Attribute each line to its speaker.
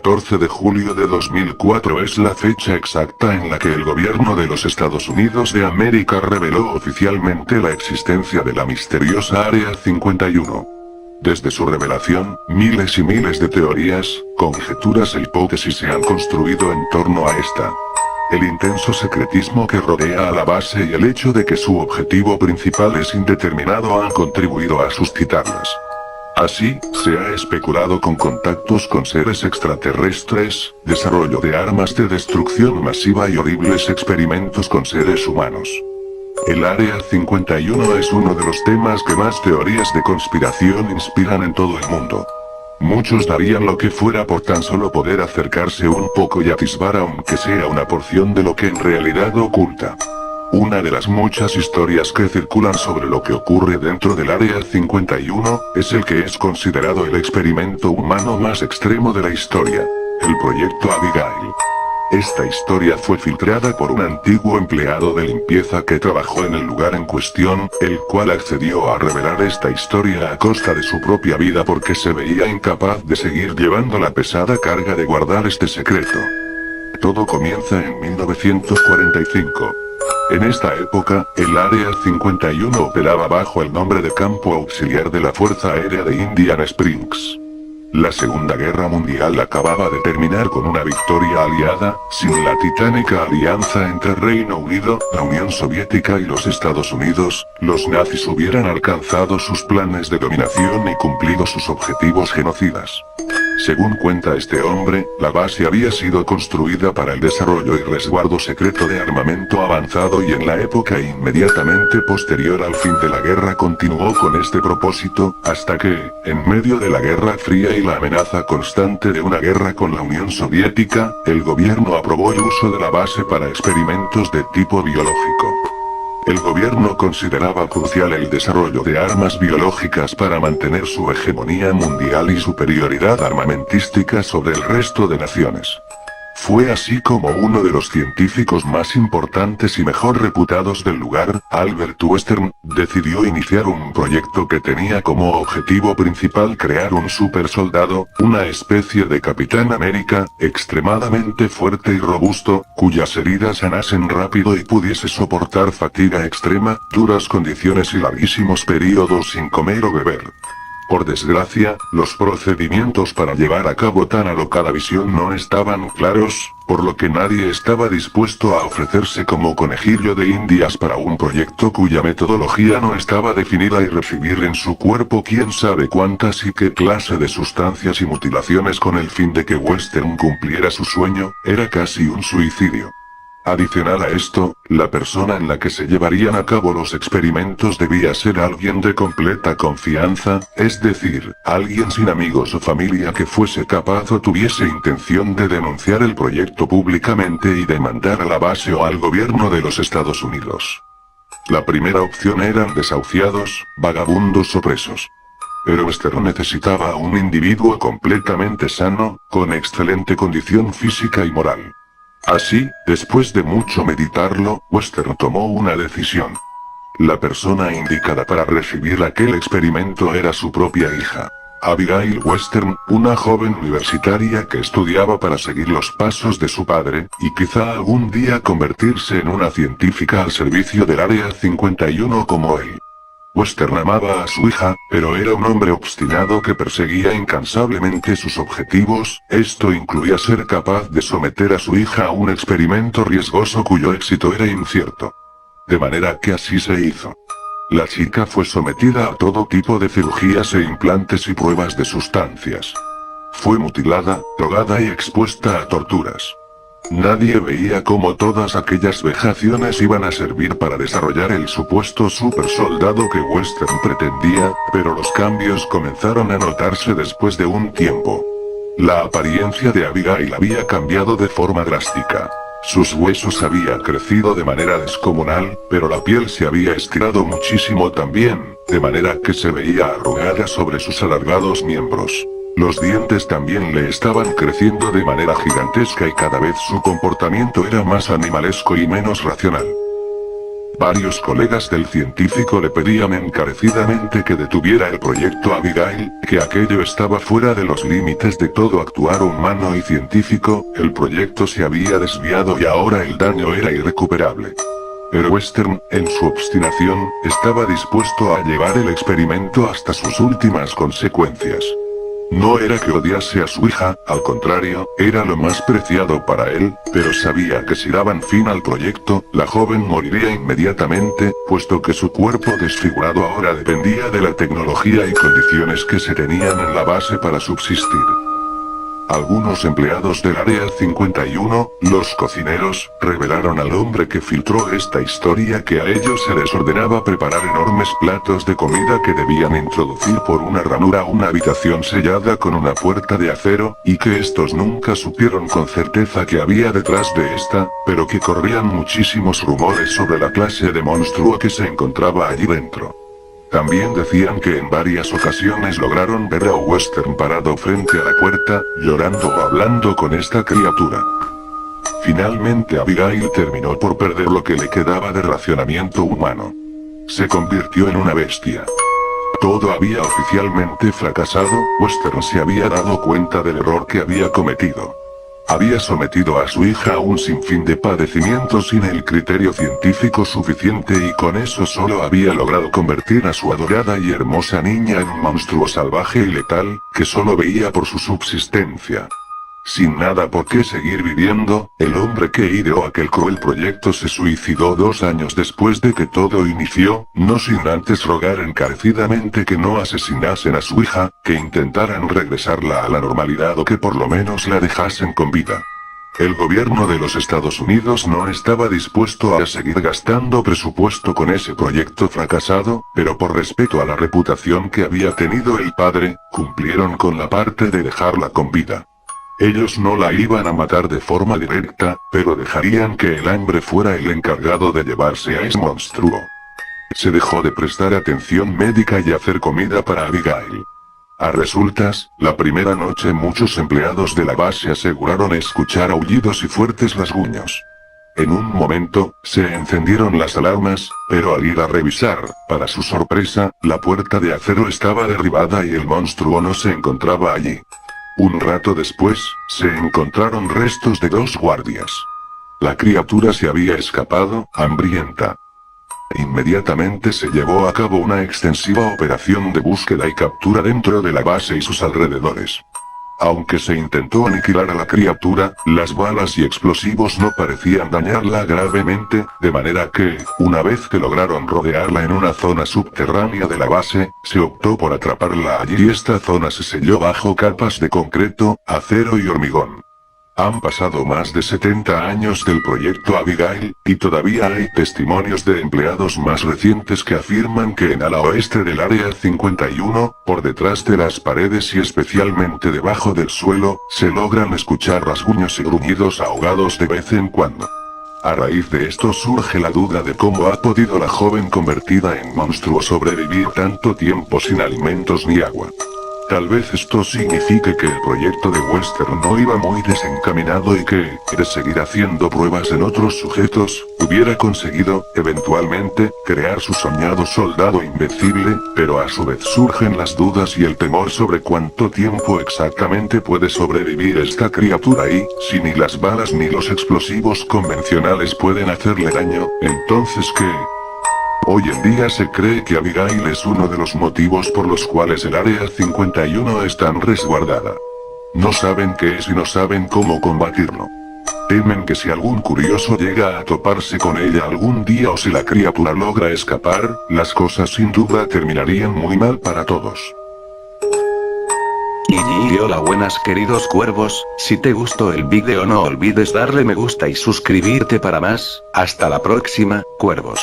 Speaker 1: 14 de julio de 2004 es la fecha exacta en la que el gobierno de los Estados Unidos de América reveló oficialmente la existencia de la misteriosa Área 51. Desde su revelación, miles y miles de teorías, conjeturas e hipótesis se han construido en torno a esta. El intenso secretismo que rodea a la base y el hecho de que su objetivo principal es indeterminado han contribuido a suscitarlas. Así, se ha especulado con contactos con seres extraterrestres, desarrollo de armas de destrucción masiva y horribles experimentos con seres humanos. El Área 51 es uno de los temas que más teorías de conspiración inspiran en todo el mundo. Muchos darían lo que fuera por tan solo poder acercarse un poco y atisbar aunque sea una porción de lo que en realidad oculta. Una de las muchas historias que circulan sobre lo que ocurre dentro del Área 51, es el que es considerado el experimento humano más extremo de la historia, el Proyecto Abigail. Esta historia fue filtrada por un antiguo empleado de limpieza que trabajó en el lugar en cuestión, el cual accedió a revelar esta historia a costa de su propia vida porque se veía incapaz de seguir llevando la pesada carga de guardar este secreto. Todo comienza en 1945. En esta época, el Área 51 operaba bajo el nombre de Campo Auxiliar de la Fuerza Aérea de Indian Springs. La Segunda Guerra Mundial acababa de terminar con una victoria aliada, sin la titánica alianza entre Reino Unido, la Unión Soviética y los Estados Unidos, los nazis hubieran alcanzado sus planes de dominación y cumplido sus objetivos genocidas. Según cuenta este hombre, la base había sido construida para el desarrollo y resguardo secreto de armamento avanzado y en la época inmediatamente posterior al fin de la guerra continuó con este propósito, hasta que, en medio de la Guerra Fría y la amenaza constante de una guerra con la Unión Soviética, el gobierno aprobó el uso de la base para experimentos de tipo biológico. El gobierno consideraba crucial el desarrollo de armas biológicas para mantener su hegemonía mundial y superioridad armamentística sobre el resto de naciones. Fue así como uno de los científicos más importantes y mejor reputados del lugar, Albert Western, decidió iniciar un proyecto que tenía como objetivo principal crear un supersoldado, una especie de Capitán América, extremadamente fuerte y robusto, cuyas heridas sanasen rápido y pudiese soportar fatiga extrema, duras condiciones y larguísimos periodos sin comer o beber. Por desgracia, los procedimientos para llevar a cabo tan alocada visión no estaban claros, por lo que nadie estaba dispuesto a ofrecerse como conejillo de indias para un proyecto cuya metodología no estaba definida y recibir en su cuerpo quién sabe cuántas y qué clase de sustancias y mutilaciones con el fin de que Western cumpliera su sueño, era casi un suicidio. Adicional a esto, la persona en la que se llevarían a cabo los experimentos debía ser alguien de completa confianza, es decir, alguien sin amigos o familia que fuese capaz o tuviese intención de denunciar el proyecto públicamente y demandar a la base o al gobierno de los Estados Unidos. La primera opción eran desahuciados, vagabundos o presos. Pero Western necesitaba a un individuo completamente sano, con excelente condición física y moral. Así, después de mucho meditarlo, Western tomó una decisión. La persona indicada para recibir aquel experimento era su propia hija. Abigail Western, una joven universitaria que estudiaba para seguir los pasos de su padre, y quizá algún día convertirse en una científica al servicio del Área 51 como él. Western amaba a su hija, pero era un hombre obstinado que perseguía incansablemente sus objetivos, esto incluía ser capaz de someter a su hija a un experimento riesgoso cuyo éxito era incierto. De manera que así se hizo. La chica fue sometida a todo tipo de cirugías e implantes y pruebas de sustancias. Fue mutilada, drogada y expuesta a torturas. Nadie veía cómo todas aquellas vejaciones iban a servir para desarrollar el supuesto supersoldado que Western pretendía, pero los cambios comenzaron a notarse después de un tiempo. La apariencia de Abigail había cambiado de forma drástica. Sus huesos habían crecido de manera descomunal, pero la piel se había estirado muchísimo también, de manera que se veía arrugada sobre sus alargados miembros. Los dientes también le estaban creciendo de manera gigantesca y cada vez su comportamiento era más animalesco y menos racional. Varios colegas del científico le pedían encarecidamente que detuviera el proyecto Abigail, que aquello estaba fuera de los límites de todo actuar humano y científico, el proyecto se había desviado y ahora el daño era irrecuperable. Pero Western, en su obstinación, estaba dispuesto a llevar el experimento hasta sus últimas consecuencias. No era que odiase a su hija, al contrario, era lo más preciado para él, pero sabía que si daban fin al proyecto, la joven moriría inmediatamente, puesto que su cuerpo desfigurado ahora dependía de la tecnología y condiciones que se tenían en la base para subsistir. Algunos empleados del Área 51, los cocineros, revelaron al hombre que filtró esta historia que a ellos se les ordenaba preparar enormes platos de comida que debían introducir por una ranura a una habitación sellada con una puerta de acero, y que estos nunca supieron con certeza que había detrás de esta, pero que corrían muchísimos rumores sobre la clase de monstruo que se encontraba allí dentro. También decían que en varias ocasiones lograron ver a Western parado frente a la puerta, llorando o hablando con esta criatura. Finalmente Abigail terminó por perder lo que le quedaba de racionamiento humano. Se convirtió en una bestia. Todo había oficialmente fracasado, Western se había dado cuenta del error que había cometido. Había sometido a su hija a un sinfín de padecimientos sin el criterio científico suficiente y con eso solo había logrado convertir a su adorada y hermosa niña en un monstruo salvaje y letal, que solo veía por su subsistencia. Sin nada por qué seguir viviendo, el hombre que ideó aquel cruel proyecto se suicidó 2 años después de que todo inició, no sin antes rogar encarecidamente que no asesinasen a su hija, que intentaran regresarla a la normalidad o que por lo menos la dejasen con vida. El gobierno de los Estados Unidos no estaba dispuesto a seguir gastando presupuesto con ese proyecto fracasado, pero por respeto a la reputación que había tenido el padre, cumplieron con la parte de dejarla con vida. Ellos no la iban a matar de forma directa, pero dejarían que el hambre fuera el encargado de llevarse a ese monstruo. Se dejó de prestar atención médica y hacer comida para Abigail. A resultas, la primera noche muchos empleados de la base aseguraron escuchar aullidos y fuertes rasguños. En un momento, se encendieron las alarmas, pero al ir a revisar, para su sorpresa, la puerta de acero estaba derribada y el monstruo no se encontraba allí. Un rato después, se encontraron restos de 2 guardias. La criatura se había escapado, hambrienta. Inmediatamente se llevó a cabo una extensiva operación de búsqueda y captura dentro de la base y sus alrededores. Aunque se intentó aniquilar a la criatura, las balas y explosivos no parecían dañarla gravemente, de manera que, una vez que lograron rodearla en una zona subterránea de la base, se optó por atraparla allí y esta zona se selló bajo capas de concreto, acero y hormigón. Han pasado más de 70 años del proyecto Abigail, y todavía hay testimonios de empleados más recientes que afirman que en ala oeste del Área 51, por detrás de las paredes y especialmente debajo del suelo, se logran escuchar rasguños y gruñidos ahogados de vez en cuando. A raíz de esto surge la duda de cómo ha podido la joven convertida en monstruo sobrevivir tanto tiempo sin alimentos ni agua. Tal vez esto signifique que el proyecto de Western no iba muy desencaminado y que, de seguir haciendo pruebas en otros sujetos, hubiera conseguido, eventualmente, crear su soñado soldado invencible, pero a su vez surgen las dudas y el temor sobre cuánto tiempo exactamente puede sobrevivir esta criatura y, si ni las balas ni los explosivos convencionales pueden hacerle daño, entonces ¿qué? Hoy en día se cree que Abigail es uno de los motivos por los cuales el Área 51 es tan resguardada. No saben qué es y no saben cómo combatirlo. Temen que si algún curioso llega a toparse con ella algún día o si la criatura logra escapar, las cosas sin duda terminarían muy mal para todos.
Speaker 2: Y hola buenas queridos cuervos, si te gustó el vídeo no olvides darle me gusta y suscribirte para más, hasta la próxima, cuervos.